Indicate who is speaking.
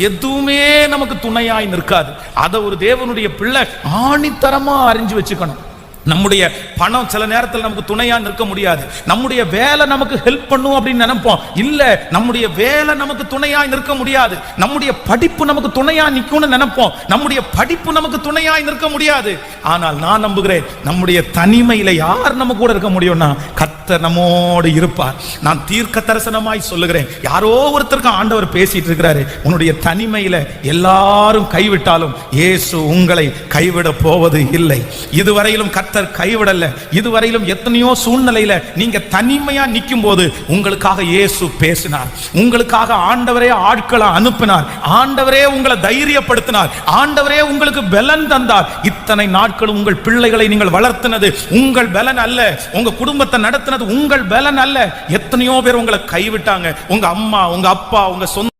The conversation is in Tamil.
Speaker 1: எதுவுமே நமக்கு துணையாய் நிற்காது. அதை ஒரு தேவனுடைய பிள்ளை ஆணித்தரமா அறிஞ்சு வச்சுக்கணும். நம்முடைய பணம் சில நேரத்தில் நமக்கு துணையா நிற்க முடியாது. நம்முடைய வேலை நமக்கு ஹெல்ப் பண்ணும் அப்படின்னு நினைப்போம். இல்ல, நம்முடைய வேலை நமக்கு துணையா நிற்க முடியாது. நம்முடைய படிப்பு நமக்கு துணையா நிற்கும்னு நினைப்போம். நம்முடைய படிப்பு நமக்கு துணையாய் நிற்க முடியாது. ஆனால் நான் நம்புகிறேன், நம்முடைய தனிமையில யார் நம்ம கூட இருக்க முடியும்னா கர்த்தர் நம்மோடு இருப்பார். நான் தீர்க்க தரிசனமாய் சொல்லுகிறேன், யாரோ ஒருத்தருக்கு ஆண்டவர் பேசிட்டு இருக்கிறாரு, உன்னுடைய தனிமையில எல்லாரும் கைவிட்டாலும் இயேசு உங்களை கைவிட போவது இல்லை. இதுவரையிலும் கர்த்தர் கைவிடல. இதுவரையிலும் எத்தனையோ சூழ்நிலையில நீங்க தனிமையா நிற்கும் போது உங்களுக்காக இயேசு பேசினார். உங்களுக்காக ஆண்டவரே ஆட்களை அனுப்பினார். ஆண்டவரே உங்களை தைரியப்படுத்தினார். ஆண்டவரே உங்களுக்கு பலன் தந்தார். இத்தனை நாட்களும் உங்கள் பிள்ளைகளை நீங்கள் வளர்த்தினது உங்கள் பலன் அல்ல. உங்க குடும்பத்தை நடத்தினது உங்கள் பலன் அல்ல. எத்தனையோ பேர் உங்களை கைவிட்டாங்க. உங்க அம்மா, உங்க அப்பா, உங்க சொந்த